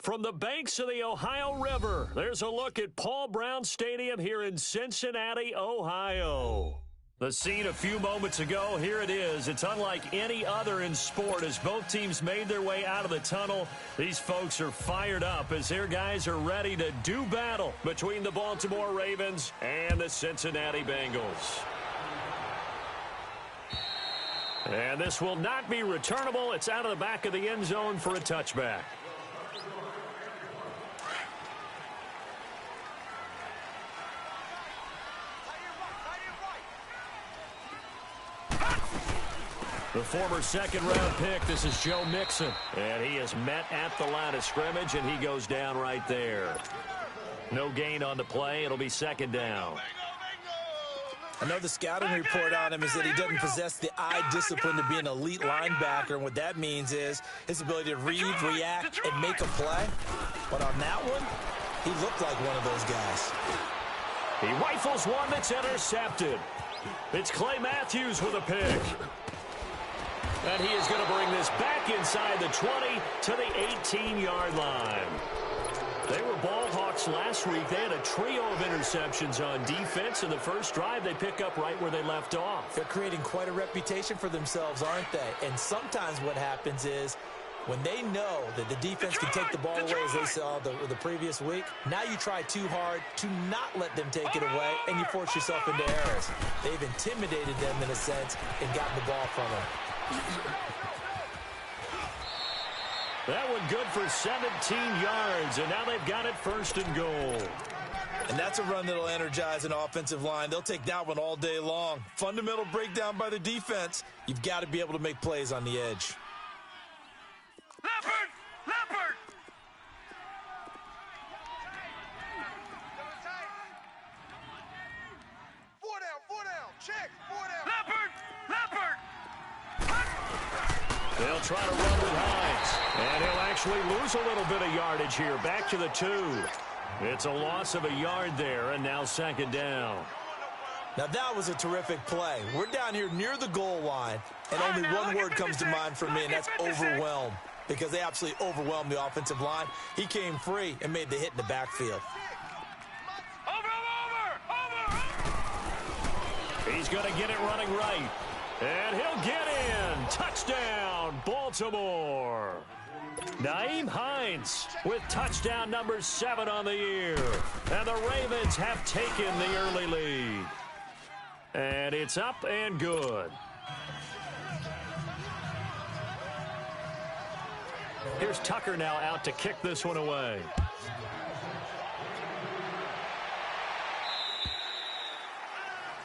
From the banks of the Ohio River, there's a look at Paul Brown Stadium here in Cincinnati, Ohio. The scene a few moments ago, here it is. It's unlike any other in sport as both teams made their way out of the tunnel. These folks are fired up as their guys are ready to do battle between the Baltimore Ravens and the Cincinnati Bengals. And this will not be returnable. It's out of the back of the end zone for a touchback. The former second-round pick, this is Joe Mixon. And he is met at the line of scrimmage, and he goes down right there. No gain on the play. It'll be second down. I know the scouting report on him is that he doesn't possess the eye discipline to be an elite linebacker. And what that means is his ability to read, react, and make a play. But on that one, he looked like one of those guys. He rifles one that's intercepted. It's Clay Matthews with a pick. And he is going to bring this back inside the 20 to the 18-yard line. They were ball hawks last week. They had a trio of interceptions on defense. In the first drive, they pick up right where they left off. They're creating quite a reputation for themselves, aren't they? And sometimes what happens is when they know that the defense can take the ball away, as they saw the previous week, now you try too hard to not let them take it away, and you force yourself into errors. They've intimidated them in a sense and gotten the ball from them. That one good for 17 yards, and now they've got it first and goal. And that's a run that'll energize an offensive line. They'll take that one all day long. Fundamental breakdown by the defense. You've got to be able to make plays on the edge. Leopard! Leopard! Four down, check, 4 down. Leopard! Leopard! They'll try to run with Hines. And he'll actually lose a little bit of yardage here. Back to the 2. It's a loss of a yard there, and now second down. Now that was a terrific play. We're down here near the goal line, and only one word comes to mind for me, and that's overwhelm. Because they absolutely overwhelmed the offensive line. He came free and made the hit in the backfield. He's going to get it running right. And he'll get in. Touchdown, Baltimore. Nyheim Hines with touchdown number 7 on the year. And the Ravens have taken the early lead. And it's up and good. Here's Tucker now out to kick this one away.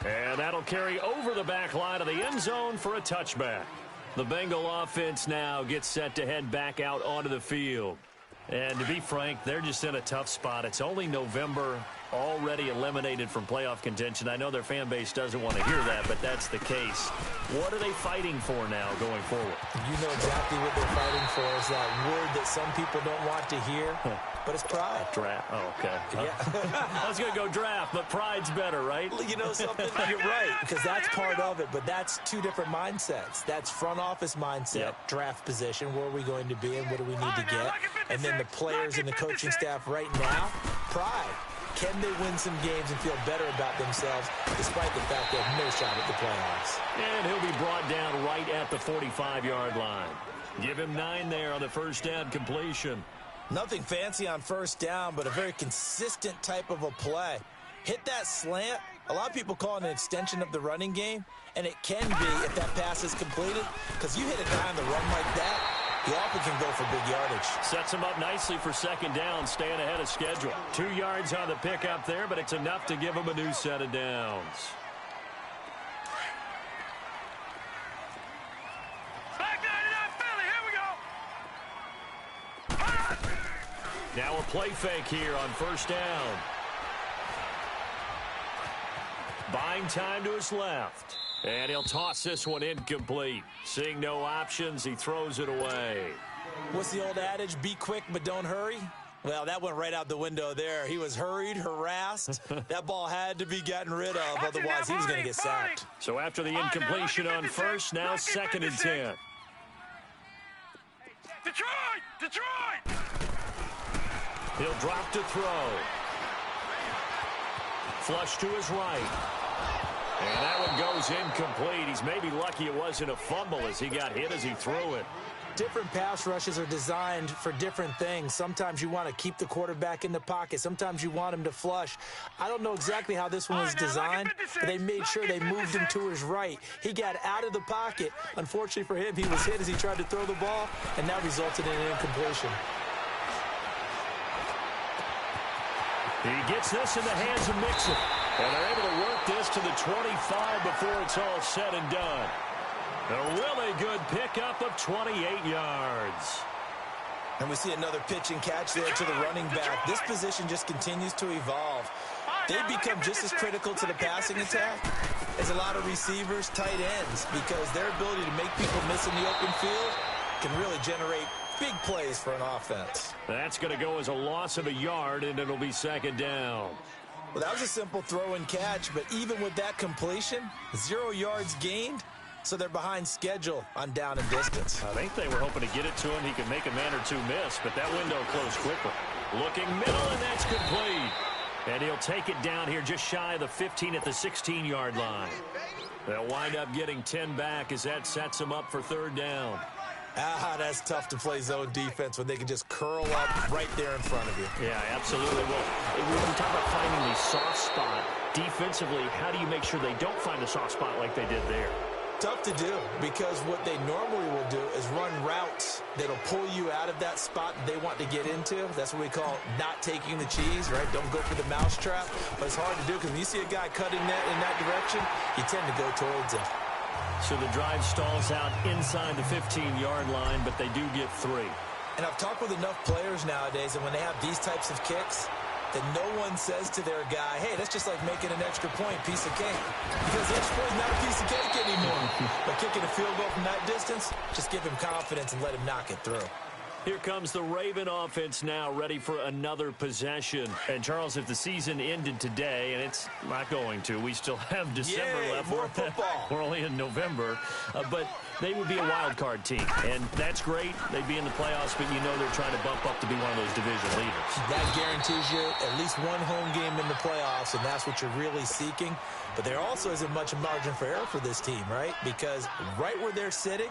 And that'll carry over the back line of the end zone for a touchback. The Bengal offense now gets set to head back out onto the field. And to be frank, they're just in a tough spot. It's only November, already eliminated from playoff contention. I know their fan base doesn't want to hear that, but that's the case. What are they fighting for now going forward? You know exactly what they're fighting for. Is that word that some people don't want to hear, but it's pride. Draft. Oh, okay. Yeah. I was going to go draft, but pride's better, right? You know something? You're right, because that's part of it, but that's two different mindsets. That's front office mindset, draft position, where are we going to be and what do we need to get? And then the players and the coaching staff right now, pride. Can they win some games and feel better about themselves despite the fact they have no shot at the playoffs? And he'll be brought down right at the 45-yard line. Give him 9 there on the first down completion. Nothing fancy on first down, but a very consistent type of a play. Hit that slant. A lot of people call it an extension of the running game, and it can be if that pass is completed, because you hit a guy on the run like that, he often can go for big yardage. Sets him up nicely for second down, staying ahead of schedule. 2 yards on the pickup there, but it's enough to give him a new set of downs. Back 99 Philly, here we go. Now a play fake here on first down. Buying time to his left. And he'll toss this one incomplete. Seeing no options, he throws it away. What's the old adage? Be quick, but don't hurry? Well, that went right out the window there. He was hurried, harassed. That ball had to be gotten rid of, otherwise he was going to get sacked. So after the incompletion on first, now second and 10. Detroit! Detroit! He'll drop to throw. Flush to his right. And that one goes incomplete. He's maybe lucky it wasn't a fumble as he got hit as he threw it. Different pass rushes are designed for different things. Sometimes you want to keep the quarterback in the pocket. Sometimes you want him to flush. I don't know exactly how this one was designed, but they made sure they moved him to his right. He got out of the pocket. Unfortunately for him, he was hit as he tried to throw the ball, and that resulted in an incompletion. He gets this in the hands of Mixon. And they're able to work this to the 25 before it's all said and done. A really good pickup of 28 yards. And we see another pitch and catch there to the running back. This position just continues to evolve. They become just as critical to the passing attack as a lot of receivers, tight ends, because their ability to make people miss in the open field can really generate big plays for an offense. That's going to go as a loss of a yard, and it'll be second down. Well, that was a simple throw and catch, but even with that completion, 0 yards gained, so they're behind schedule on down and distance. I think they were hoping to get it to him. He could make a man or two miss, but that window closed quickly. Looking middle, and that's complete. And he'll take it down here just shy of the 15 at the 16-yard line. They'll wind up getting 10 back as that sets him up for third down. That's tough to play zone defense when they can just curl up right there in front of you. Yeah, absolutely. Well, when we talk about finding the soft spot defensively, how do you make sure they don't find a soft spot like they did there? Tough to do, because what they normally will do is run routes that'll pull you out of that spot they want to get into. That's what we call not taking the cheese, right? Don't go for the mousetrap. But it's hard to do, because when you see a guy cutting that in that direction, you tend to go towards him. So the drive stalls out inside the 15-yard line, but they do get 3. And I've talked with enough players nowadays, and when they have these types of kicks, that no one says to their guy, hey, that's just like making an extra point, piece of cake. Because the extra point is not a piece of cake anymore. But kicking a field goal from that distance, just give him confidence and let him knock it through. Here comes the Raven offense now, ready for another possession. And, Charles, if the season ended today, and it's not going to, we still have December left. More football. We're only in November. But they would be a wild card team. And that's great. They'd be in the playoffs, but you know they're trying to bump up to be one of those division leaders. That guarantees you at least one home game in the playoffs, and that's what you're really seeking. But there also isn't much margin for error for this team, right? Because right where they're sitting,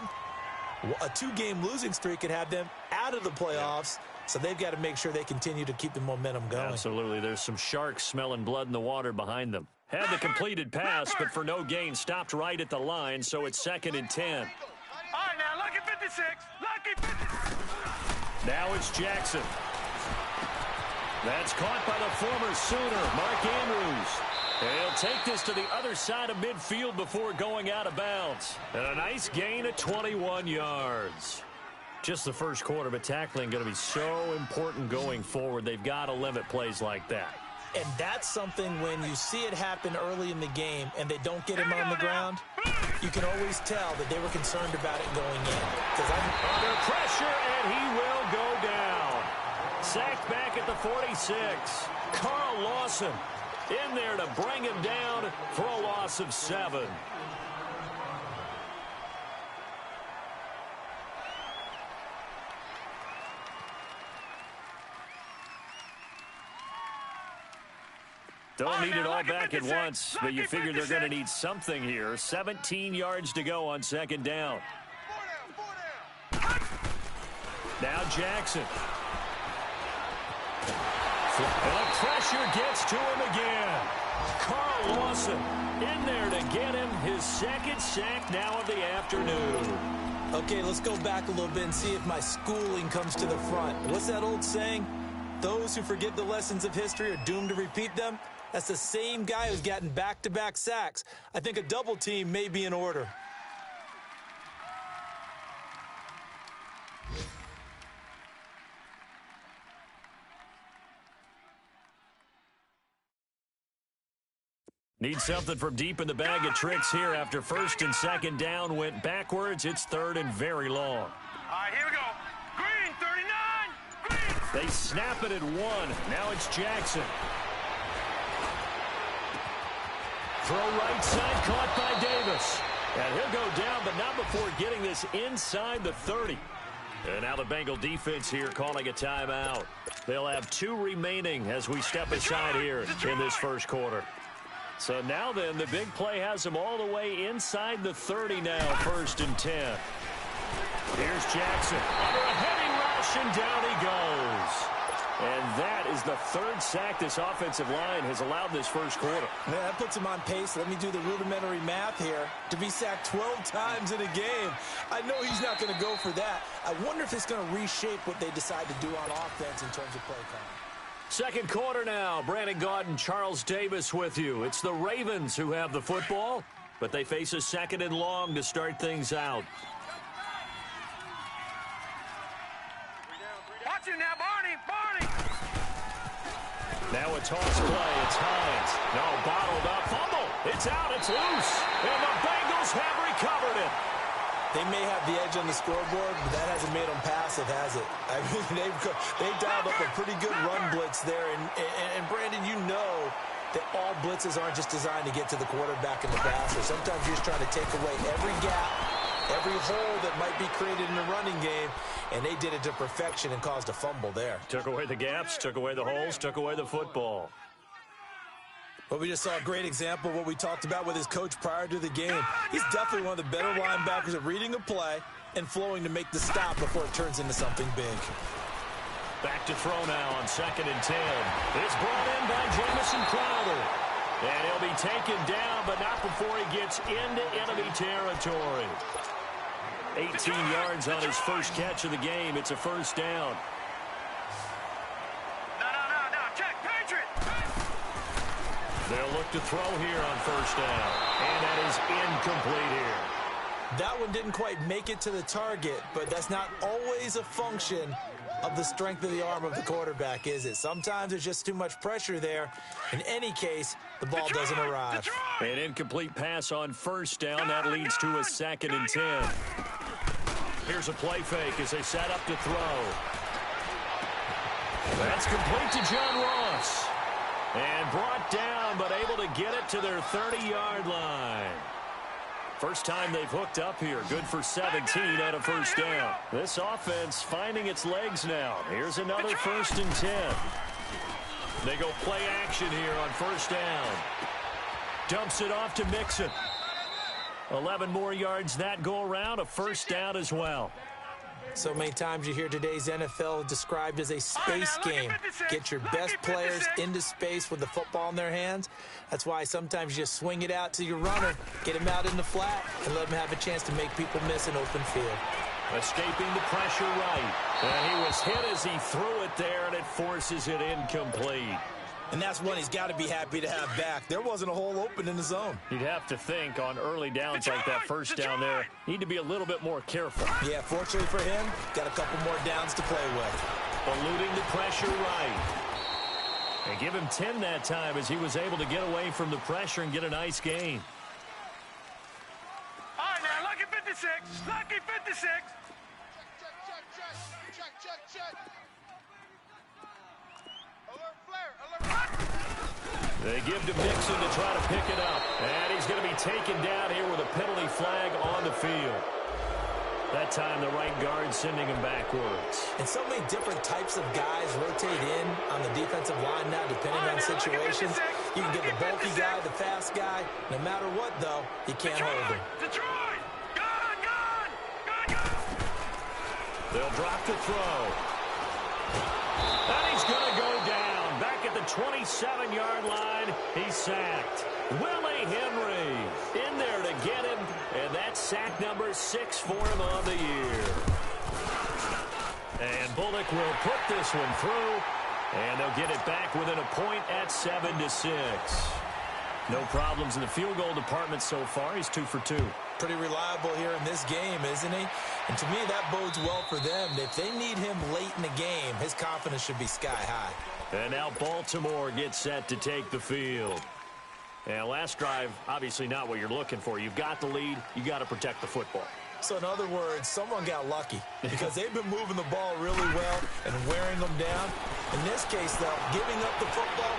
a 2-game losing streak could have them out of the playoffs, so they've got to make sure they continue to keep the momentum going. Absolutely. There's some sharks smelling blood in the water behind them. Had the completed pass, but for no gain, stopped right at the line, so it's 2nd and 10. All right, now, lucky 56. Lucky 56. Now it's Jackson. That's caught by the former Sooner, Mark Andrews. And he'll take this to the other side of midfield before going out of bounds. And a nice gain of 21 yards. Just the first quarter, but tackling going to be so important going forward. They've got to limit plays like that. And that's something when you see it happen early in the game and they don't get him on the ground, you can always tell that they were concerned about it going in. Under pressure, and he will go down. Sacked back at the 46. Carl Lawson in there to bring him down for a loss of 7. Don't need it all back at once, but you figure they're going to need something here. 17 yards to go on 2nd down. Now Jackson. And the pressure gets to him again. Carl Lawson in there to get him his 2nd sack now of the afternoon. Okay, let's go back a little bit and see if my schooling comes to the front. What's that old saying? Those who forget the lessons of history are doomed to repeat them. That's the same guy who's gotten back-to-back sacks. I think a double team may be in order. Need something from deep in the bag of tricks here after 1st and 2nd down went backwards. It's 3rd and very long. All right, here we go. Green, 39. Green. They snap it at 1. Now it's Jackson. Throw right side, caught by Davis. And he'll go down, but not before getting this inside the 30. And now the Bengal defense here calling a timeout. They'll have 2 remaining as we step aside here in this first quarter. So now then, the big play has them all the way inside the 30 now, 1st and 10. Here's Jackson under a heavy rush, and down he goes. And that is the 3rd sack this offensive line has allowed this first quarter. Yeah, that puts him on pace. Let me do the rudimentary math here. To be sacked 12 times in a game. I know he's not going to go for that. I wonder if it's going to reshape what they decide to do on offense in terms of play calling. Second quarter now. Brandon Gaudin, Charles Davis with you. It's the Ravens who have the football, but they face a 2nd and long to start things out. Watch it now, Barney! Now a toss play. It's Hines. No, bottled up. Fumble. It's out. It's loose. And the Bengals have recovered it. They may have the edge on the scoreboard, but that hasn't made them passive, has it? I mean, they've dialed up a pretty good run blitz there. And Brandon, you know that all blitzes aren't just designed to get to the quarterback and the passer. Sometimes you're just trying to take away every gap, every hole that might be created in the running game, and they did it to perfection and caused a fumble there. Took away the gaps, took away the holes, took away the football. But we just saw a great example of what we talked about with his coach prior to the game. He's definitely one of the better linebackers at reading a play and flowing to make the stop before it turns into something big. Back to throw now on 2nd and 10. It's brought in by Jamison Crowder. And he'll be taken down, but not before he gets into enemy territory. 18 yards on his first catch of the game. It's a 1st down. No, check, Patriot! They'll look to throw here on 1st down. And that is incomplete here. That one didn't quite make it to the target, but that's not always a function of the strength of the arm of the quarterback, is it? Sometimes there's just too much pressure there. In any case, the ball doesn't arrive. An incomplete pass on 1st down. That leads to a 2nd and 10. Here's a play fake as they set up to throw. That's complete to John Ross. And brought down, but able to get it to their 30-yard line. First time they've hooked up here. Good for 17 and a 1st down. This offense finding its legs now. Here's another 1st and 10. They go play action here on 1st down. Dumps it off to Mixon. 11 more yards that go around. A 1st down as well. So many times you hear today's NFL described as a space game. Get your best players into space with the football in their hands. That's why sometimes you just swing it out to your runner, get him out in the flat, and let him have a chance to make people miss an open field. Escaping the pressure right. And he was hit as he threw it there, and it forces it incomplete. And that's one he's got to be happy to have back. There wasn't a hole open in the zone. You'd have to think on early downs like that 1st down there, need to be a little bit more careful. Yeah, fortunately for him, got a couple more downs to play with. Eluding the pressure right. They give him 10 that time as he was able to get away from the pressure and get a nice gain. All right, now, lucky 56. Lucky 56. Check. Alert flare. They give to Mixon to try to pick it up. And he's going to be taken down here with a penalty flag on the field. That time, the right guard sending him backwards. And so many different types of guys rotate in on the defensive line now, depending on situations. You can get the bulky guy, the fast guy. No matter what, though, you can't hold him. Detroit! Gone! They'll drop to throw. And he's going to go down. Back at the 27-yard line, he's sacked. Willie Henry in there to get him, and that's sack number 6 for him on the year. And Bullock will put this one through, and they'll get it back within a point at 7-6. No problems in the field goal department so far. He's 2 for 2. Pretty reliable here in this game, isn't he? And to me, that bodes well for them. If they need him late in the game, his confidence should be sky high. And now Baltimore gets set to take the field. And last drive, obviously not what you're looking for. You've got the lead. You got to protect the football. So in other words, someone got lucky because they've been moving the ball really well and wearing them down. In this case, though, giving up the football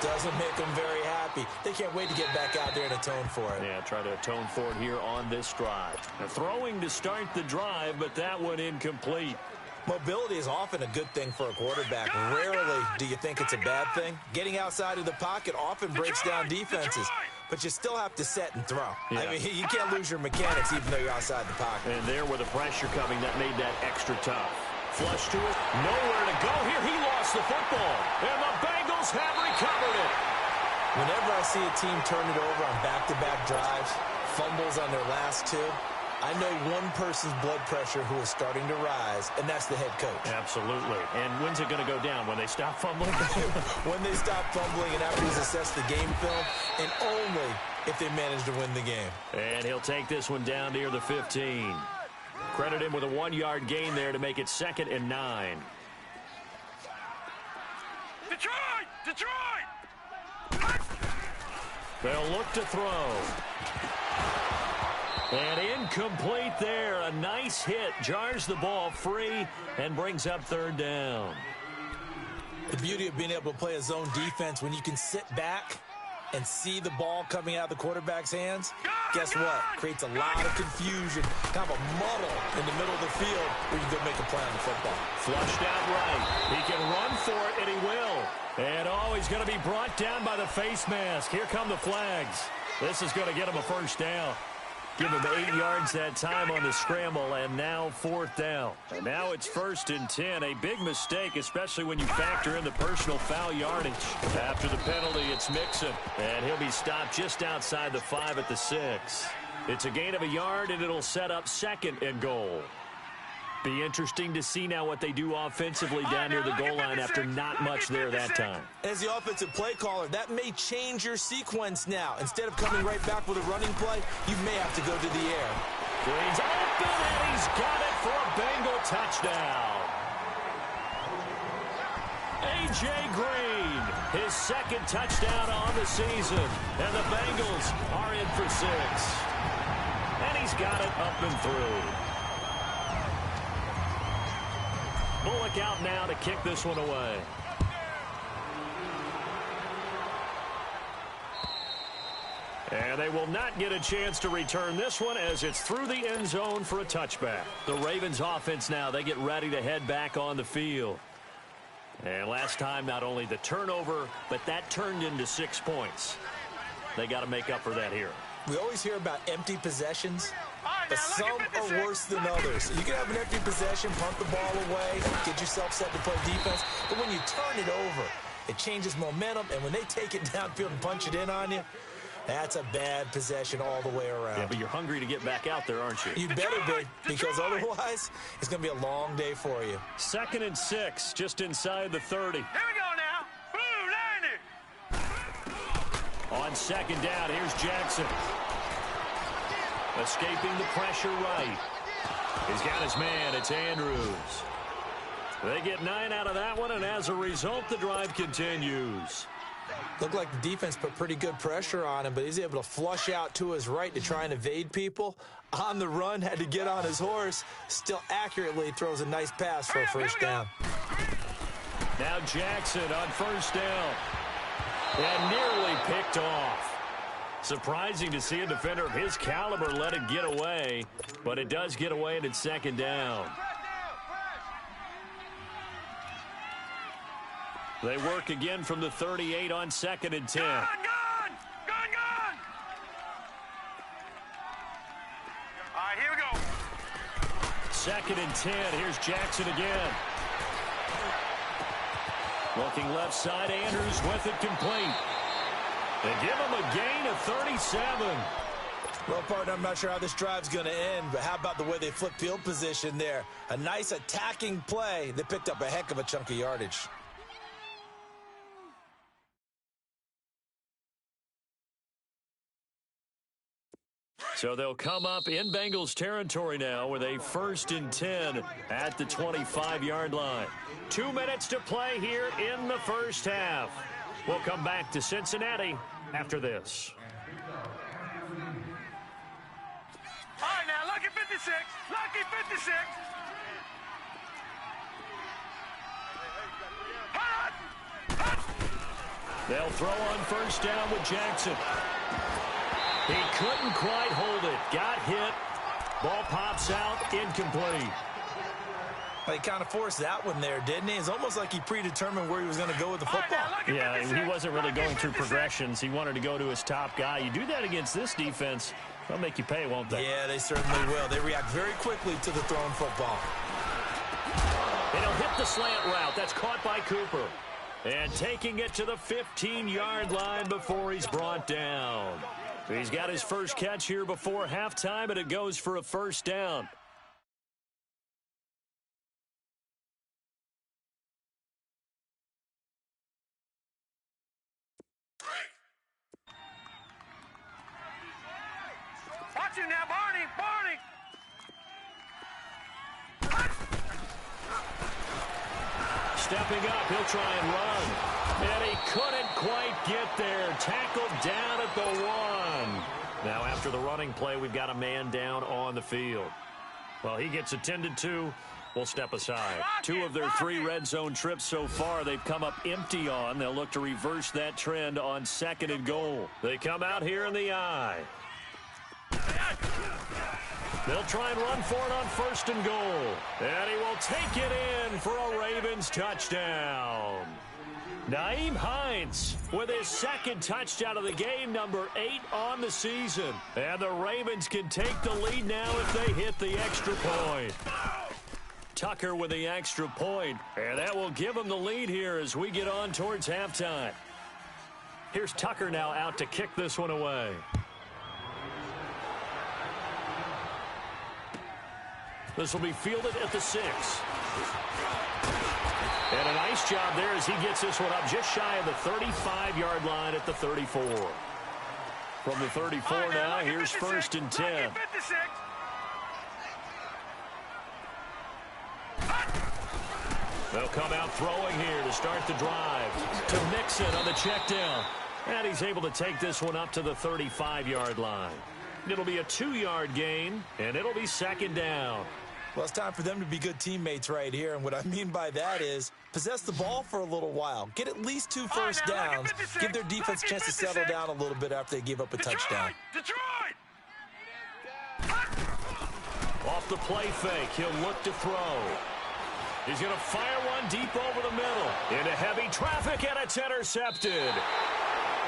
doesn't make them very happy. happy. They can't wait to get back out there and atone for it. Yeah, try to atone for it here on this drive. Now, throwing to start the drive, but that one incomplete. Mobility is often a good thing for a quarterback. Rarely do you think it's a bad thing. Getting outside of the pocket often breaks down defenses, but you still have to set and throw. Yeah. I mean, you can't lose your mechanics even though you're outside the pocket. And there with the pressure coming, that made that extra tough. Flush to it, nowhere to go here. He lost the football, and the Bengals have recovered it. Whenever I see a team turn it over on back-to-back drives, fumbles on their last two, I know one person's blood pressure who is starting to rise, and that's the head coach. Absolutely. And when's it going to go down? When they stop fumbling? When they stop fumbling and after he's assessed the game film, and only if they manage to win the game. And he'll take this one down near the 15. Credit him with a 1-yard gain there to make it 2nd and 9. Detroit! Detroit! They'll look to throw. And incomplete there. A nice hit. Jars the ball free and brings up 3rd down. The beauty of being able to play a zone defense when you can sit back and see the ball coming out of the quarterback's hands, guess what? Creates a lot of confusion, kind of a muddle in the middle of the field where you can go make a play on the football. Flushed out right. He can run for it, and he will. And, he's going to be brought down by the face mask. Here come the flags. This is going to get him a 1st down. Give him 8 yards that time on the scramble, and now 4th down. And now it's 1st and 10. A big mistake, especially when you factor in the personal foul yardage. After the penalty, it's Mixon, and he'll be stopped just outside the 5 at the 6. It's a gain of 1 yard, and it'll set up 2nd and goal. Be interesting to see now what they do offensively down near the goal line after not much there that time. As the offensive play caller, that may change your sequence now. Instead of coming right back with a running play, you may have to go to the air. Green's open, and he's got it for a Bengal touchdown. A.J. Green, his 2nd touchdown on the season, and the Bengals are in for 6. And he's got it up and through. Bullock out now to kick this one away. And they will not get a chance to return this one as it's through the end zone for a touchback. The Ravens offense now, they get ready to head back on the field. And last time, not only the turnover, but that turned into 6 points. They got to make up for that here. We always hear about empty possessions, but some are worse than others. You can have an empty possession, punt the ball away, get yourself set to play defense, but when you turn it over, it changes momentum, and when they take it downfield and punch it in on you, that's a bad possession all the way around. Yeah, but you're hungry to get back out there, aren't you? You better be, because otherwise, it's going to be a long day for you. 2nd and 6, just inside the 30. Here we go now. On 2nd down, here's Jackson. Escaping the pressure right. He's got his man. It's Andrews. They get 9 out of that one, and as a result, the drive continues. Looked like the defense put pretty good pressure on him, but he's able to flush out to his right to try and evade people. On the run, had to get on his horse. Still accurately throws a nice pass for a 1st down. Now Jackson on 1st down. And nearly picked off. Surprising to see a defender of his caliber let it get away, but it does get away and it's 2nd down. They work again from the 38 on 2nd and 10. Gone! 2nd and 10. Here's Jackson again. Looking left side, Andrews with it complete. They give him a gain of 37. Well, partner, I'm not sure how this drive's going to end, but how about the way they flip field position there? A nice attacking play. They picked up a heck of a chunk of yardage. So they'll come up in Bengals territory now with a 1st and 10 at the 25-yard line. 2 minutes to play here in the first half. We'll come back to Cincinnati after this. All right, now, lucky 56. Lucky 56. Hut! They'll throw on first down with Jackson. He couldn't quite hold it. Got hit. Ball pops out. Incomplete. Well, he kind of forced that one there, didn't he? It's almost like he predetermined where he was going to go with the football. Yeah, he wasn't really going through progressions. He wanted to go to his top guy. You do that against this defense, they'll make you pay, won't they? Yeah, they certainly will. They react very quickly to the thrown football. And he'll hit the slant route. That's caught by Cooper. And taking it to the 15-yard line before he's brought down. He's got his first catch here before halftime, and it goes for a first down. Watch him now, Barney! Stepping up, he'll try and run. And he couldn't quite get there. Tackled down at the 1. Now after the running play, we've got a man down on the field. Well, he gets attended to. We'll step aside. 2 of their 3 red zone trips so far, they've come up empty on. They'll look to reverse that trend on 2nd and goal. They come out here in the I. They'll try and run for it on 1st and goal. And he will take it in for a Ravens touchdown. Nyheim Hines with his 2nd touchdown of the game, number 8 on the season. And the Ravens can take the lead now if they hit the extra point. Tucker with the extra point, and that will give them the lead here as we get on towards halftime. Here's Tucker now out to kick this one away. This will be fielded at the 6. And a nice job there as he gets this one up just shy of the 35-yard line at the 34. From the 34 now, here's 1st and 10. They'll come out throwing here to start the drive. To Mixon on the check down. And he's able to take this one up to the 35-yard line. It'll be a 2-yard gain, and it'll be 2nd down. Well, it's time for them to be good teammates right here, and what I mean by that is possess the ball for a little while. Get at least 2 first downs. Give their defense a chance to settle down a little bit after they give up a touchdown. Detroit! Off the play fake, he'll look to throw. He's going to fire one deep over the middle. Into heavy traffic, and it's intercepted.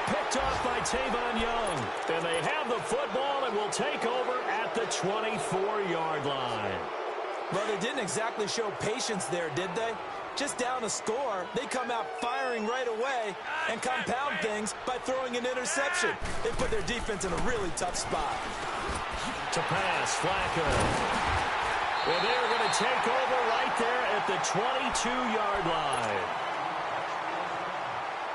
Picked off by Tavon Young. And they have the football and will take over at the 24-yard line. Well, they didn't exactly show patience there, did they? Just down a score, they come out firing right away and compound things by throwing an interception. They put their defense in a really tough spot. To pass, Flacco. And they're going to take over right there at the 22-yard line.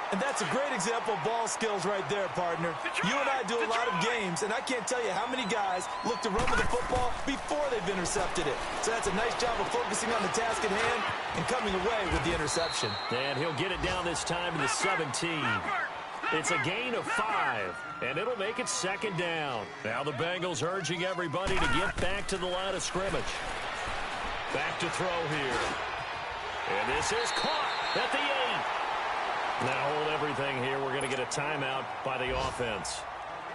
And that's a great example of ball skills right there, partner. You and I do a lot of games, and I can't tell you how many guys look to run with the football before they've intercepted it. So that's a nice job of focusing on the task at hand and coming away with the interception. And he'll get it down this time to the 17. It's a gain of 5, and it'll make it 2nd down. Now the Bengals urging everybody to get back to the line of scrimmage. Back to throw here. And this is caught at the 8. Now hold everything here. We're going to get a timeout by the offense.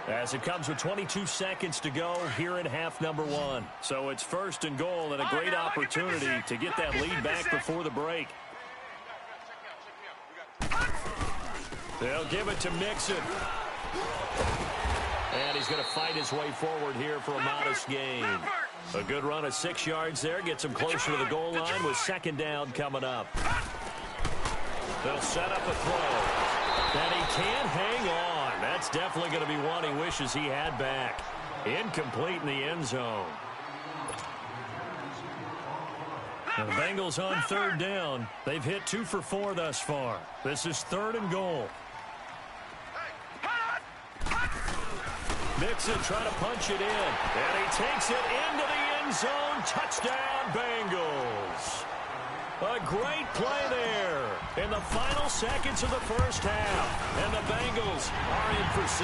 As it comes with 22 seconds to go here in half number 1. So it's 1st and goal and a great opportunity to get that lead back before the break. They'll give it to Mixon. And he's going to fight his way forward here for a modest gain. A good run of 6 yards there. Gets him closer to the goal line with 2nd down coming up. They'll set up a throw. And he can't hang on. That's definitely going to be one he wishes he had back. Incomplete in the end zone. And the Bengals on 3rd down. They've hit 2 for 4 thus far. This is 3rd and goal. Mixon trying to punch it in. And he takes it into the end zone. Touchdown, Bengals. A great play there in the final seconds of the first half. And the Bengals are in for 6.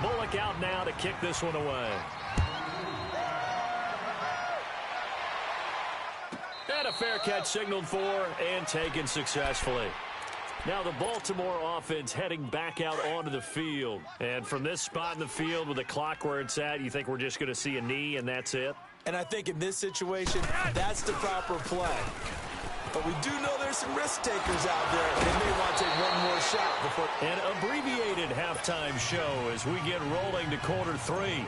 Bullock out now to kick this one away. And a fair catch signaled for and taken successfully. Now the Baltimore offense heading back out onto the field. And from this spot in the field with the clock where it's at, you think we're just going to see a knee and that's it? And I think in this situation, that's the proper play. But we do know there's some risk takers out there. They may want to take one more shot before. An abbreviated halftime show as we get rolling to quarter 3.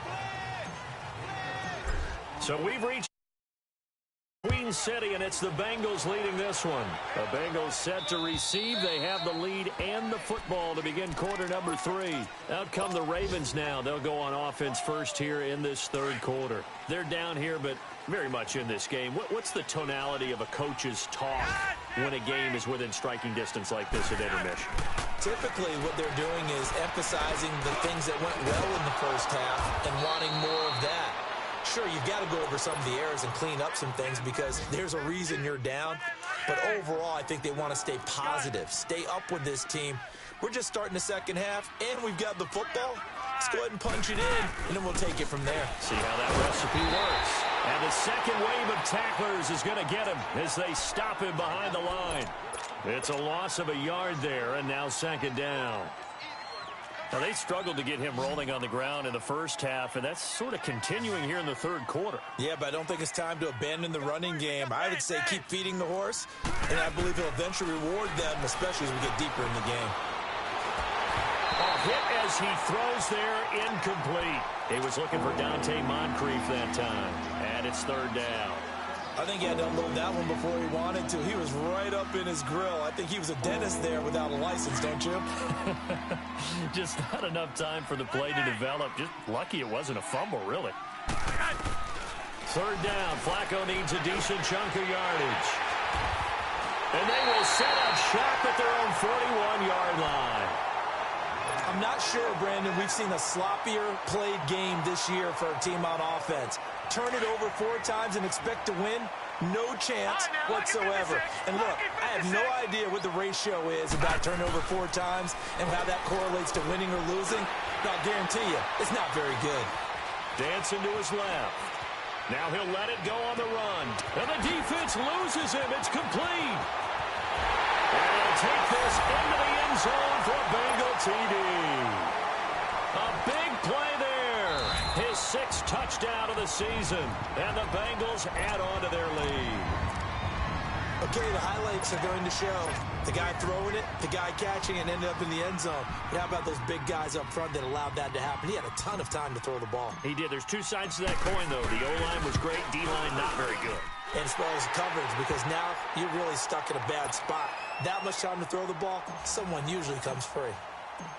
So we've reached Queen City, and it's the Bengals leading this one. The Bengals set to receive. They have the lead and the football to begin quarter number 3. Out come the Ravens now. They'll go on offense first here in this third quarter. They're down here, but very much in this game. What's the tonality of a coach's talk when a game is within striking distance like this at intermission? Typically, what they're doing is emphasizing the things that went well in the first half and wanting more of that. Sure, you've got to go over some of the errors and clean up some things because there's a reason you're down. But overall, I think they want to stay positive, stay up with this team. We're just starting the second half, and we've got the football. Let's go ahead and punch it in, and then we'll take it from there. See how that recipe works. And the second wave of tacklers is going to get him as they stop him behind the line. It's a loss of a yard there, and now second down. Now, they struggled to get him rolling on the ground in the first half, and that's sort of continuing here in the third quarter. Yeah, but I don't think it's time to abandon the running game. I would say keep feeding the horse, and I believe he'll eventually reward them, especially as we get deeper in the game. A hit as he throws there, incomplete. He was looking for Dante Moncrief that time, and it's third down. I think he had to unload that one before he wanted to. He was right up in his grill. I think he was a dentist there without a license, don't you? Just not enough time for the play to develop. Just lucky it wasn't a fumble, really. Third down. Flacco needs a decent chunk of yardage. And they will set up shop at their own 41-yard line. I'm not sure, Brandon, we've seen a sloppier played game this year for a team on offense. Turn it over 4 times and expect to win? No chance whatsoever. And look, I have no idea what the ratio is about turnover 4 times and how that correlates to winning or losing. But I'll guarantee you, it's not very good. Dancing to his left. Now he'll let it go on the run. And the defense loses him. It's complete. And he'll take this into the end zone for a Bengal TD. A big play there. His 6th touchdown of the season. And the Bengals add on to their lead. Okay, the highlights are going to show the guy throwing it, the guy catching it, and ended up in the end zone. But how about those big guys up front that allowed that to happen? He had a ton of time to throw the ball. He did. There's 2 sides to that coin, though. The O-line was great. D-line not very good. And as far as coverage, because now you're really stuck in a bad spot. That much time to throw the ball, someone usually comes free.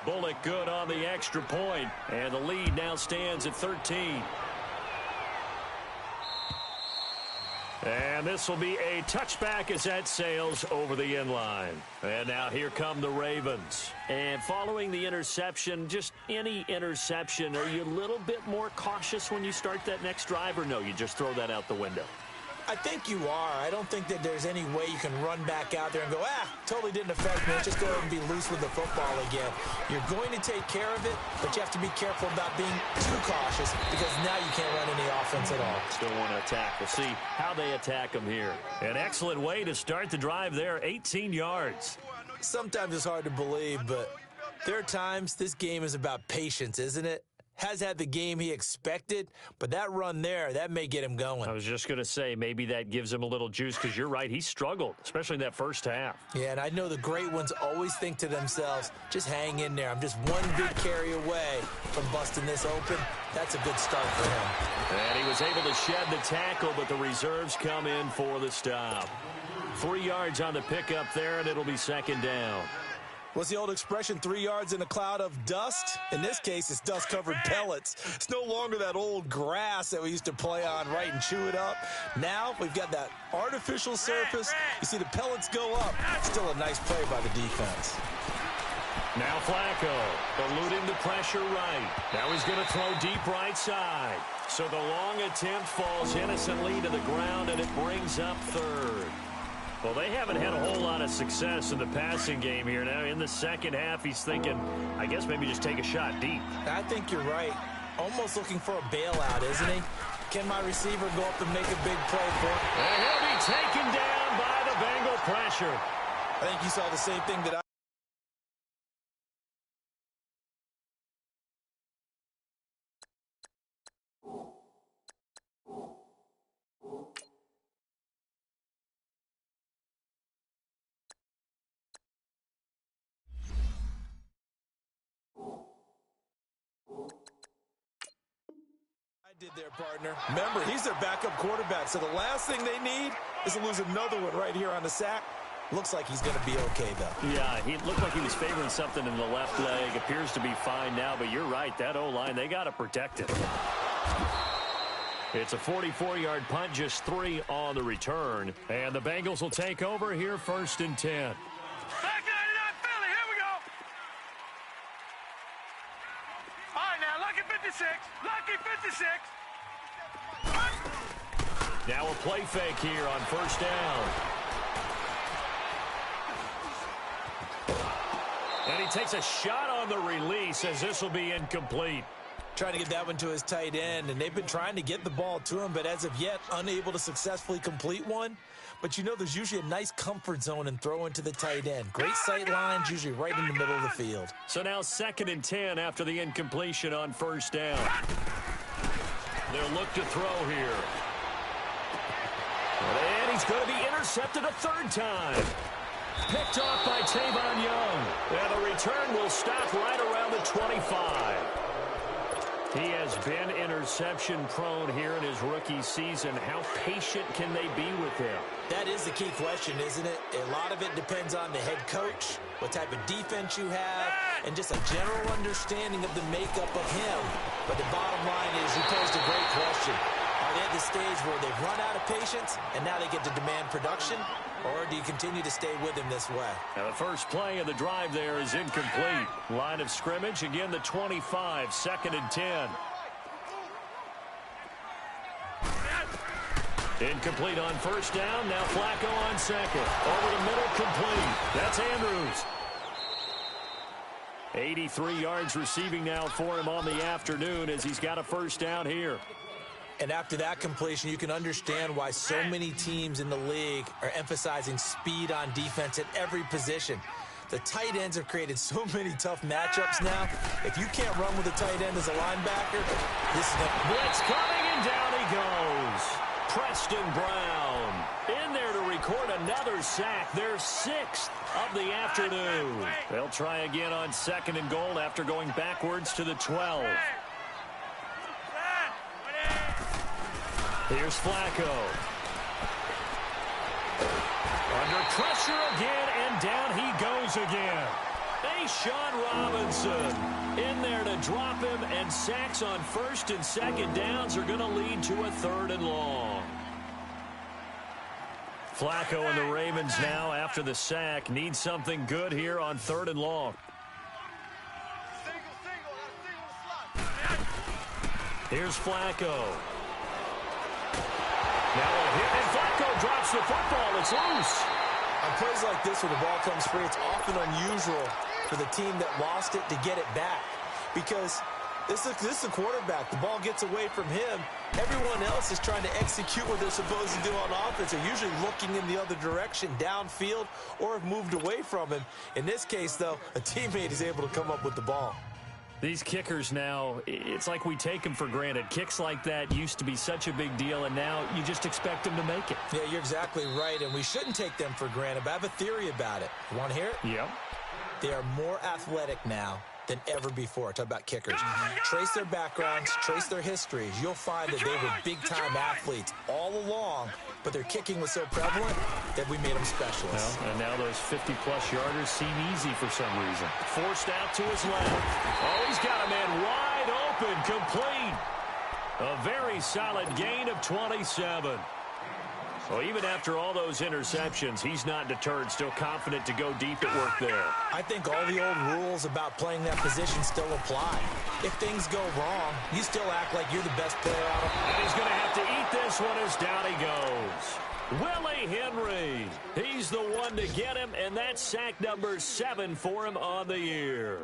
Bullock good on the extra point, and the lead now stands at 13. And this will be a touchback as that sails over the end line. And now here come the Ravens. And following the interception, just any interception, are you a little bit more cautious when you start that next drive, or no, you just throw that out the window? I think you are. I don't think that there's any way you can run back out there and go, totally didn't affect me. Just go ahead and be loose with the football again. You're going to take care of it, but you have to be careful about being too cautious because now you can't run any offense at all. Still want to attack. We'll see how they attack them here. An excellent way to start the drive there, 18 yards. Sometimes it's hard to believe, but there are times this game is about patience, isn't it? Has had the game he expected, but that run there, that may get him going. I was just going to say, maybe that gives him a little juice because you're right, he struggled, especially in that first half. Yeah, and I know the great ones always think to themselves, just hang in there. I'm just one big carry away from busting this open. That's a good start for him. And he was able to shed the tackle, but the reserves come in for the stop. 3 yards on the pickup there, and it'll be second down. What's the old expression, 3 yards in a cloud of dust? In this case, it's dust-covered pellets. It's no longer that old grass that we used to play on, right, and chew it up. Now we've got that artificial surface. You see the pellets go up. Still a nice play by the defense. Now Flacco, eluding the pressure right. Now he's going to throw deep right side. So the long attempt falls innocently to the ground, and it brings up third. Well, they haven't had a whole lot of success in the passing game here. Now, in the second half, he's thinking, I guess maybe just take a shot deep. I think you're right. Almost looking for a bailout, isn't he? Can my receiver go up and make a big play for him? And he'll be taken pressure. I think you saw the same thing that I did there, partner. Remember, he's their backup quarterback, so the last thing they need is to lose another one right here on the sack. Looks like he's going to be okay, though. Yeah, he looked like he was favoring something in the left leg. Appears to be fine now, but you're right. That O-line, they got to protect it. It's a 44-yard punt, just 3 on the return. And the Bengals will take over here, 1st and 10. Back 99 Philly, here we go. All right, now, lucky 56. Lucky 56. Now a play fake here on 1st down. And he takes a shot on the release as this will be incomplete. Trying to get that one to his tight end, and they've been trying to get the ball to him, but as of yet, unable to successfully complete one. But you know there's usually a nice comfort zone in throwing to the tight end. Great sight lines, usually right in the middle of the field. So now 2nd and 10 after the incompletion on 1st down. They'll look to throw here. And he's going to be intercepted a 3rd time. Picked off by Tavon Young. And the return will stop right around the 25. He has been interception-prone here in his rookie season. How patient can they be with him? That is the key question, isn't it? A lot of it depends on the head coach, what type of defense you have, and just a general understanding of the makeup of him. But the bottom line is, you posed a great question. Are they at the stage where they've run out of patience, and now they get to demand production? Or do you continue to stay with him this way? Now the first play of the drive there is incomplete. Line of scrimmage, again the 25, 2nd and 10. Incomplete on 1st down. Now Flacco on 2nd. Over the middle, complete. That's Andrews. 83 yards receiving now for him on the afternoon as he's got a 1st down here. And after that completion, you can understand why so many teams in the league are emphasizing speed on defense at every position. The tight ends have created so many tough matchups now. If you can't run with a tight end as a linebacker, this is the blitz coming, and down he goes. Preston Brown in there to record another sack. Their 6th of the afternoon. They'll try again on 2nd and goal after going backwards to the 12. Here's Flacco. Under pressure again, and down he goes again. Sean Robinson in there to drop him, and sacks on 1st and 2nd downs are going to lead to a 3rd and long. Flacco and the Ravens now, after the sack, need something good here on 3rd and long. Here's Flacco. Now a hit, and Flacco drops the football. It's loose. On plays like this where the ball comes free, it's often unusual for the team that lost it to get it back, because this is the quarterback. The ball gets away from him. Everyone else is trying to execute what they're supposed to do on offense. They're usually looking in the other direction, downfield, or have moved away from him. In this case, though, a teammate is able to come up with the ball. These kickers now, it's like we take them for granted. Kicks like that used to be such a big deal, and now you just expect them to make it. Yeah, you're exactly right, and we shouldn't take them for granted, but I have a theory about it. You want to hear it? Yep. They are more athletic now than ever before. Talk about kickers. Trace their backgrounds, trace their histories. You'll find that they were big-time athletes all along, but their kicking was so prevalent that we made them specialists. Well, and now those 50-plus yarders seem easy for some reason. Forced out to his left. Oh, he's got a man wide open, complete. A very solid gain of 27. So even after all those interceptions, he's not deterred, still confident to go deep at work there. I think all the old rules about playing that position still apply. If things go wrong, you still act like you're the best player out of it. And he's going to have to eat this one as down he goes. Willie Henry. He's the one to get him, and that's sack number 7 for him on the year.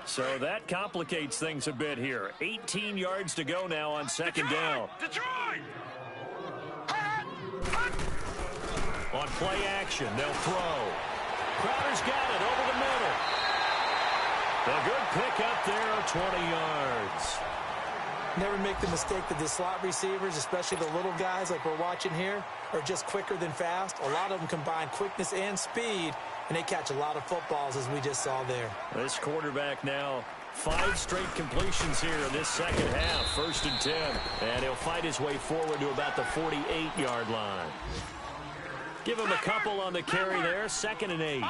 So that complicates things a bit here. 18 yards to go now on 2nd down. Detroit! On play action, they'll throw. Crowder's got it over the middle. A good pick up there, 20 yards. Never make the mistake that the slot receivers, especially the little guys like we're watching here, are just quicker than fast. A lot of them combine quickness and speed, and they catch a lot of footballs, as we just saw there. This quarterback now, 5 straight completions here in this second half, 1st and 10. And he'll fight his way forward to about the 48-yard line. Give him a couple on the carry there, 2nd and 8.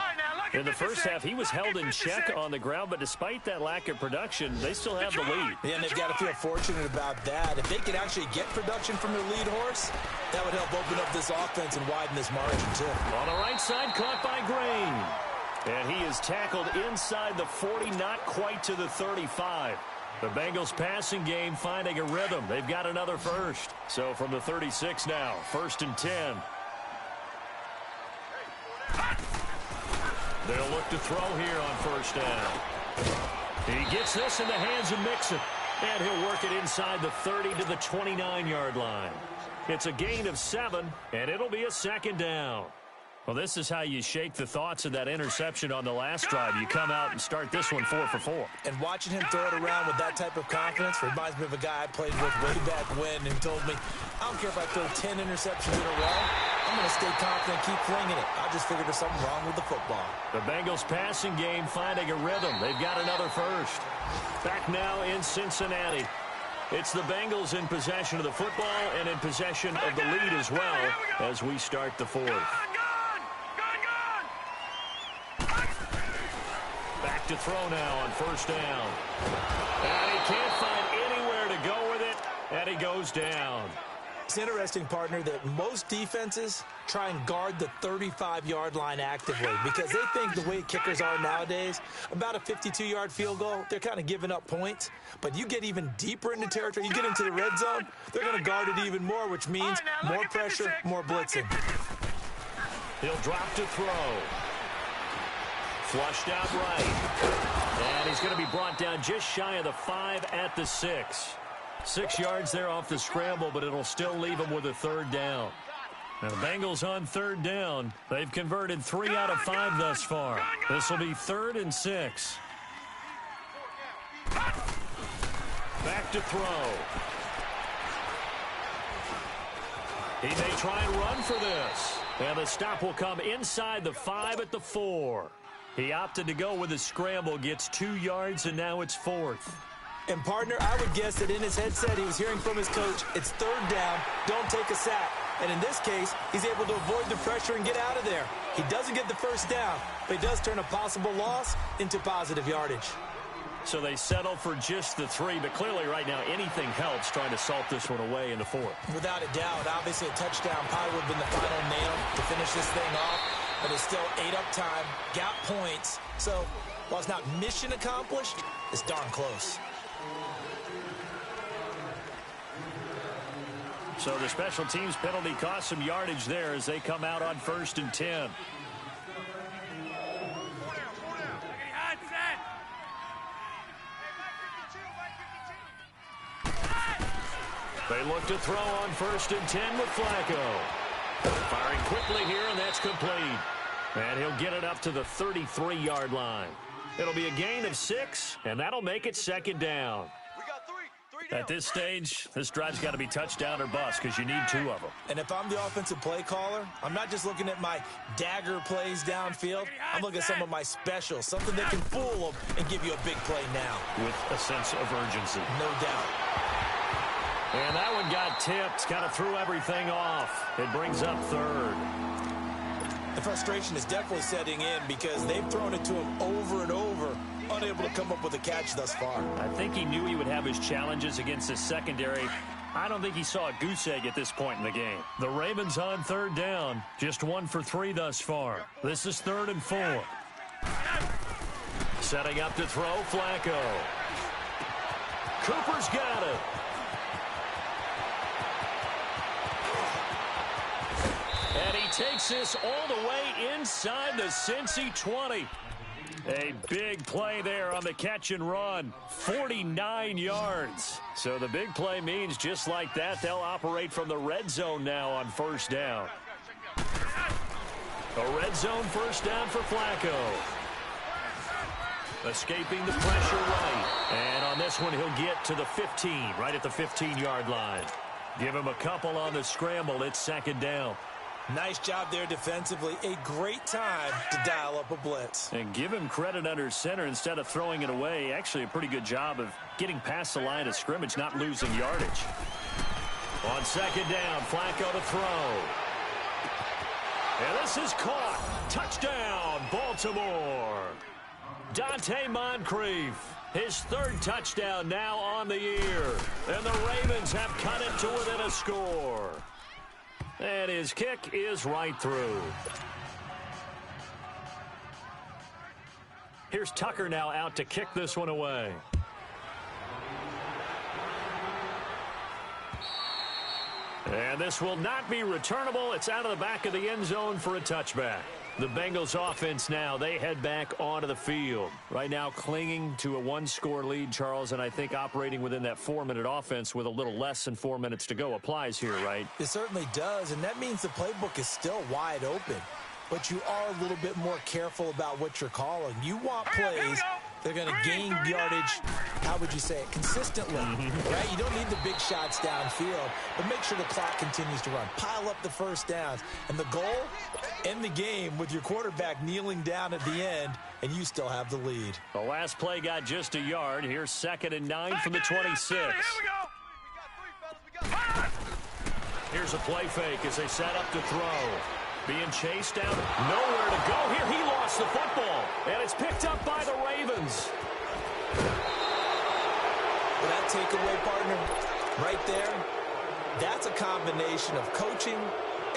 In the first half, he was held in check on the ground, but despite that lack of production, they still have the lead. Yeah, and they've got to feel fortunate about that. If they could actually get production from their lead horse, that would help open up this offense and widen this margin, too. On the right side, caught by Green. And he is tackled inside the 40, not quite to the 35. The Bengals passing game finding a rhythm. They've got another first. So from the 36 now, 1st and 10. They'll look to throw here on 1st down. He gets this in the hands of Mixon. And he'll work it inside the 30 to the 29-yard line. It's a gain of 7, and it'll be a 2nd down. Well, this is how you shake the thoughts of that interception on the last drive. You come out and start this one 4 for 4. And watching him throw it around with that type of confidence reminds me of a guy I played with way back when and told me, I don't care if I throw 10 interceptions in a row. I'm going to stay confident and keep flinging it. I just figured there's something wrong with the football. The Bengals passing game finding a rhythm. They've got another first. Back now in Cincinnati. It's the Bengals in possession of the football and in possession of the lead as well as we start the 4th. Back to throw now on 1st down. And he can't find anywhere to go with it, and he goes down. It's interesting, partner, that most defenses try and guard the 35-yard line actively because they think the way kickers are nowadays, about a 52-yard field goal, they're kind of giving up points. But you get even deeper into territory, you get into the red zone, they're going to guard it even more, which means more pressure, more blitzing. He'll drop to throw. Flushed out right. And he's going to be brought down just shy of the 5 at the 6. 6 yards there off the scramble, but it'll still leave him with a 3rd down. Now the Bengals on 3rd down. They've converted 3 out of 5 thus far. This will be 3rd and 6. Back to throw. He may try and run for this. And the stop will come inside the 5 at the 4. He opted to go with a scramble, gets 2 yards, and now it's 4th. And, partner, I would guess that in his headset he was hearing from his coach, it's 3rd down, don't take a sack. And in this case, he's able to avoid the pressure and get out of there. He doesn't get the 1st down, but he does turn a possible loss into positive yardage. So they settle for just the 3, but clearly right now anything helps trying to salt this one away in the 4th. Without a doubt, obviously a touchdown probably would have been the final nail to finish this thing off, but it's still 8 up time, got points. So while it's not mission accomplished, it's darn close. So the special teams penalty cost some yardage there as they come out on 1st and 10. They look to throw on 1st and 10 with Flacco. Firing quickly here, and that's complete. And he'll get it up to the 33-yard line. It'll be a gain of 6, and that'll make it 2nd down. At this stage, this drive's got to be touchdown or bust because you need 2 of them. And if I'm the offensive play caller, I'm not just looking at my dagger plays downfield. I'm looking at some of my specials, something that can fool them and give you a big play now. With a sense of urgency. No doubt. And that one got tipped, kind of threw everything off. It brings up 3rd. The frustration is definitely setting in because they've thrown it to him over and over, unable to come up with a catch thus far. I think he knew he would have his challenges against his secondary. I don't think he saw a goose egg at this point in the game. The Ravens on 3rd down, just 1 for 3 thus far. This is 3rd and 4. Setting up to throw, Flacco. Cooper's got it. And he takes this all the way inside the Cincy 20. A big play there on the catch and run. 49 yards. So the big play means just like that, they'll operate from the red zone now on 1st down. A red zone first down for Flacco. Escaping the pressure right. And on this one, he'll get to the 15, right at the 15-yard line. Give him a couple on the scramble. It's second down. Nice job there defensively. A great time to dial up a blitz. And give him credit under center instead of throwing it away. Actually, a pretty good job of getting past the line of scrimmage, not losing yardage. On second down, Flacco to throw. And this is caught. Touchdown, Baltimore. Dante Moncrief, his third touchdown now on the year. And the Ravens have cut it to within a score. And his kick is right through. Here's Tucker now out to kick this one away. And this will not be returnable. It's out of the back of the end zone for a touchback. The Bengals offense now, they head back onto the field. Right now clinging to a one-score lead, Charles, and I think operating within that 4-minute offense with a little less than 4 minutes to go applies here, right? It certainly does, and that means the playbook is still wide open. But you are a little bit more careful about what you're calling. You want plays that are going to gain yardage, how would you say it, consistently, right? You don't need the big shots downfield, but make sure the clock continues to run. Pile up the first downs. And the goal, end the game with your quarterback kneeling down at the end, and you still have the lead. The last play got just a yard. Here's 2nd and 9 from the 26. Here we go. Here's a play fake as they set up to throw. Being chased down. Nowhere to go here. He lost the football. And it's picked up by the Ravens. Well, that takeaway, partner, right there, that's a combination of coaching,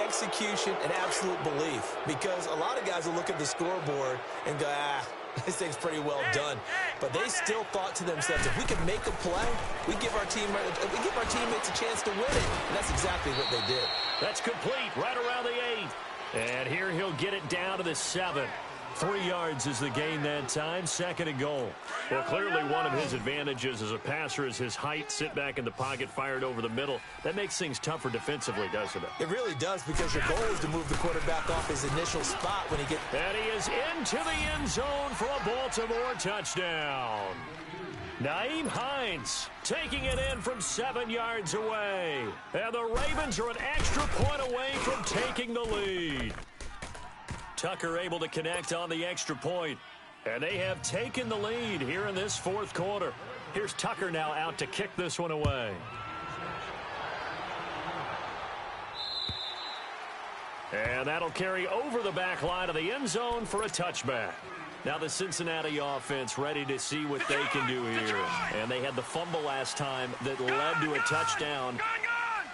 execution, and absolute belief. Because a lot of guys will look at the scoreboard and go, this thing's pretty well done. But they still thought to themselves, if we can make a play, we give our teammates a chance to win it. And that's exactly what they did. That's complete right around the 8. And here he'll get it down to the 7. 3 yards is the gain that time. 2nd and goal. Well, clearly one of his advantages as a passer is his height. Sit back in the pocket, fired over the middle. That makes things tougher defensively, doesn't it? It really does, because your goal is to move the quarterback off his initial spot when he gets... And he is into the end zone for a Baltimore touchdown. Nyheim Hines taking it in from 7 yards away. And the Ravens are an extra point away from taking the lead. Tucker able to connect on the extra point. And they have taken the lead here in this 4th quarter. Here's Tucker now out to kick this one away. And that'll carry over the back line of the end zone for a touchback. Now the Cincinnati offense ready to see what they can do here. And they had the fumble last time that led to a touchdown.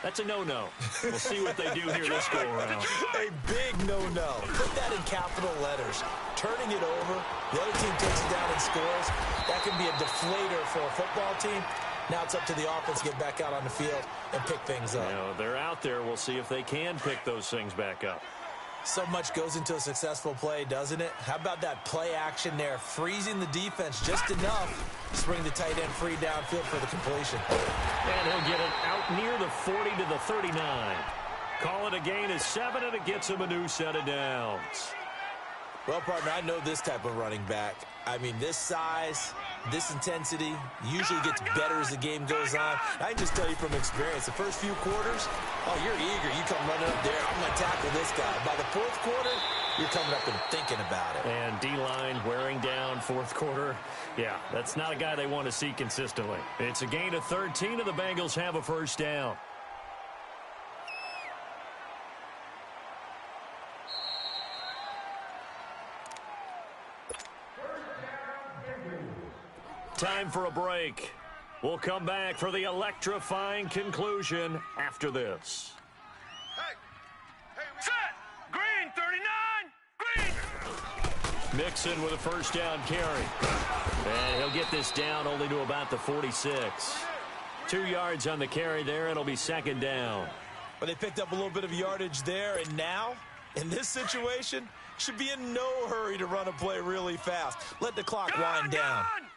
That's a no-no. We'll see what they do here this go-around. A big no-no. Put that in capital letters. Turning it over, the other team takes it down and scores. That can be a deflator for a football team. Now it's up to the offense to get back out on the field and pick things up. You know, they're out there. We'll see if they can pick those things back up. So much goes into a successful play, doesn't it? How about that play action there? Freezing the defense just enough to bring the tight end free downfield for the completion. And he'll get it out near the 40 to the 39. Call it a gain of 7, and it gets him a new set of downs. Well, partner, I know this type of running back. I mean, this size, this intensity usually gets better as the game goes on. I can just tell you from experience, the first few quarters, oh, you're eager. You come running up there, I'm going to tackle this guy. By the 4th quarter, you're coming up and thinking about it. And D-line wearing down 4th quarter. Yeah, that's not a guy they want to see consistently. It's a gain of 13, and the Bengals have a first down. Time for a break. We'll come back for the electrifying conclusion after this. Set! Green, 39! Green! Mixon with a first down carry. And he'll get this down only to about the 46. 2 yards on the carry there. It'll be 2nd down. But they picked up a little bit of yardage there, and now, in this situation, should be in no hurry to run a play really fast. Let the clock wind down. Gone!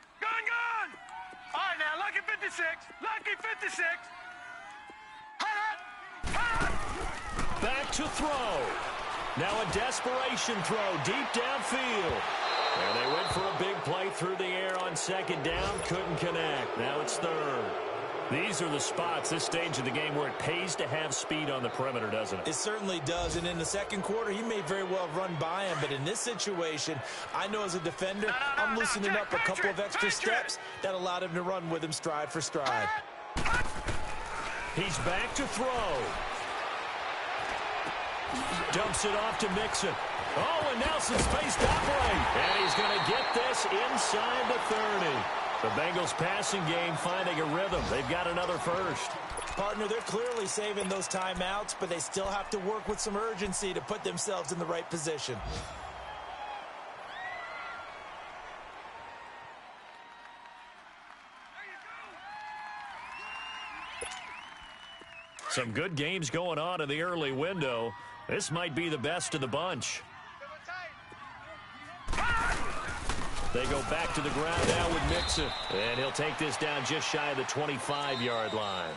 All right, now, lucky 56. Lucky 56. Back to throw. Now a desperation throw deep downfield. And they went for a big play through the air on second down. Couldn't connect. Now it's third. These are the spots, this stage of the game, where it pays to have speed on the perimeter, doesn't it? It certainly does. And in the second quarter, he may very well run by him. But in this situation, I know as a defender, I'm loosening up a couple of extra steps that allowed him to run with him stride for stride. He's back to throw. Dumps it off to Mixon. Oh, and now some space to operate. And he's going to get this inside the 30. The Bengals passing game finding a rhythm. They've got another first. Partner, they're clearly saving those timeouts, but they still have to work with some urgency to put themselves in the right position. Some good games going on in the early window. This might be the best of the bunch. They go back to the ground now with Mixon. And he'll take this down just shy of the 25-yard line.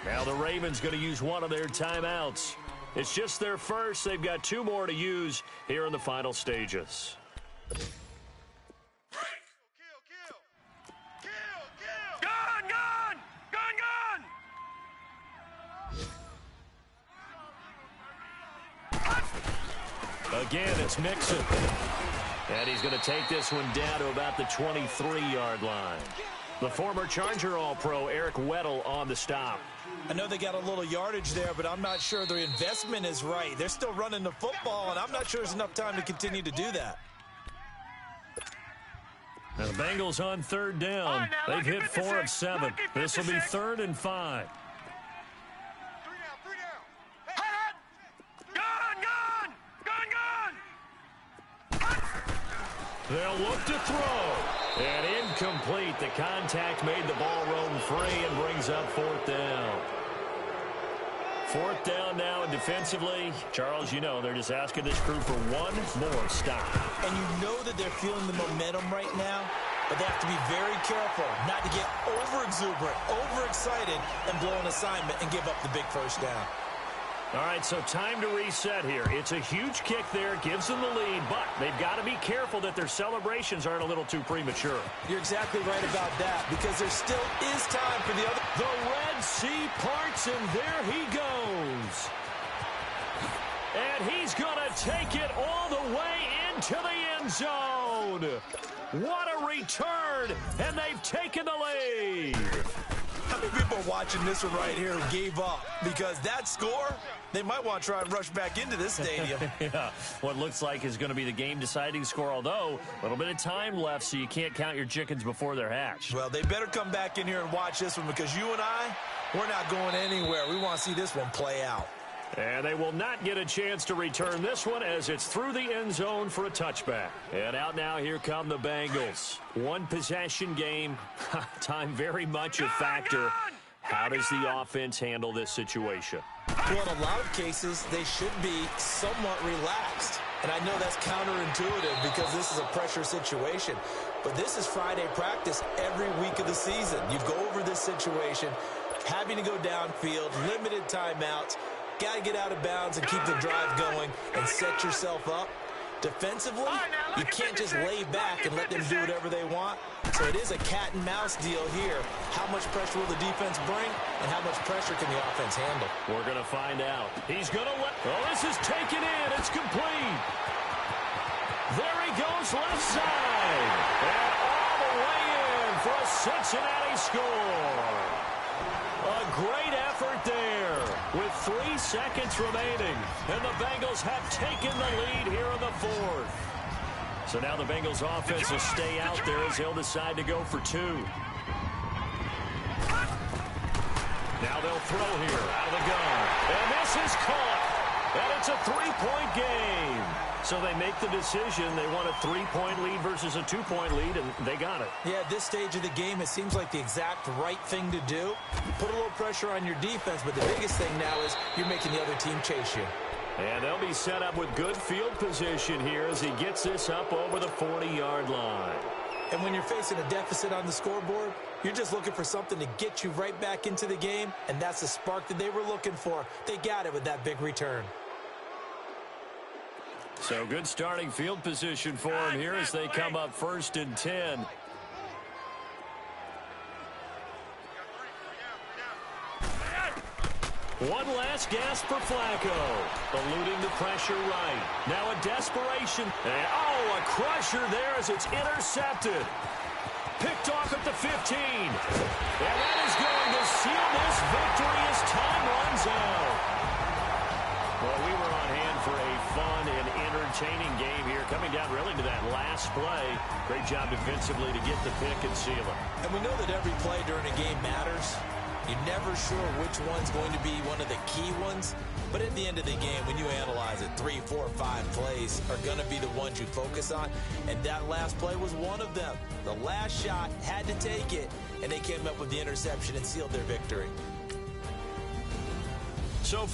Now the Ravens going to use one of their timeouts. It's just their first. They've got two more to use here in the final stages. Again, it's Mixon. And he's going to take this one down to about the 23-yard line. The former Charger All-Pro Eric Weddle on the stop. I know they got a little yardage there, but I'm not sure their investment is right. They're still running the football, and I'm not sure there's enough time to continue to do that. Now the Bengals on third down. They've hit 4 of 7. This will be 3rd and 5. They'll look to throw. And incomplete. The contact made the ball roam free and brings up 4th down. 4th down now, and defensively, Charles, you know, they're just asking this crew for one more stop. And you know that they're feeling the momentum right now, but they have to be very careful not to get over-exuberant, overexcited, and blow an assignment and give up the big first down. All right, so time to reset here. It's a huge kick there, gives them the lead, but they've got to be careful that their celebrations aren't a little too premature. You're exactly right about that, because there still is time for the other. The Red Sea parts, and there he goes. And he's going to take it all the way into the end zone. What a return, and they've taken the lead. How many people are watching this one right here who gave up? Because that score, they might want to try and rush back into this stadium. Yeah, what looks like is going to be the game-deciding score, although a little bit of time left, so you can't count your chickens before they're hatched. Well, they better come back in here and watch this one, because you and I, we're not going anywhere. We want to see this one play out. And they will not get a chance to return this one as it's through the end zone for a touchback. And out now, here come the Bengals. One possession game. Time very much a factor. How does the offense handle this situation? Well, in a lot of cases, they should be somewhat relaxed. And I know that's counterintuitive because this is a pressure situation. But this is Friday practice every week of the season. You go over this situation, having to go downfield, limited timeouts. Got to get out of bounds and keep the drive going and set yourself up. Defensively, you can't just lay back and let them do whatever they want. So it is a cat and mouse deal here. How much pressure will the defense bring, and how much pressure can the offense handle? We're going to find out. He's going to let... Oh, this is taken in. It's complete. There he goes left side. And all the way in for a Cincinnati score. A great effort there with 3 seconds remaining. And the Bengals have taken the lead here in the 4th. So now the Bengals offense will stay out there as they'll decide to go for 2. Now they'll throw here out of the gun. And this is caught. And it's a 3-point game. So they make the decision. They want a 3-point lead versus a 2-point lead, and they got it. Yeah, at this stage of the game, it seems like the exact right thing to do. Put a little pressure on your defense, but the biggest thing now is you're making the other team chase you. And they'll be set up with good field position here as he gets this up over the 40-yard line. And when you're facing a deficit on the scoreboard, you're just looking for something to get you right back into the game, and that's the spark that they were looking for. They got it with that big return. So good starting field position for him here as they come up 1st and 10. One last gasp for Flacco. Eluding the pressure right. Now a desperation. And, oh, a crusher there as it's intercepted. Picked off at the 15. And that is going to seal this victory as time runs out. Well, we were on hand for a fun and entertaining game here, coming down really to that last play. Great job defensively to get the pick and seal it. And we know that every play during a game matters. You're never sure which one's going to be one of the key ones. But at the end of the game, when you analyze it, 3, 4, 5 plays are going to be the ones you focus on. And that last play was one of them. The last shot had to take it, and they came up with the interception and sealed their victory. So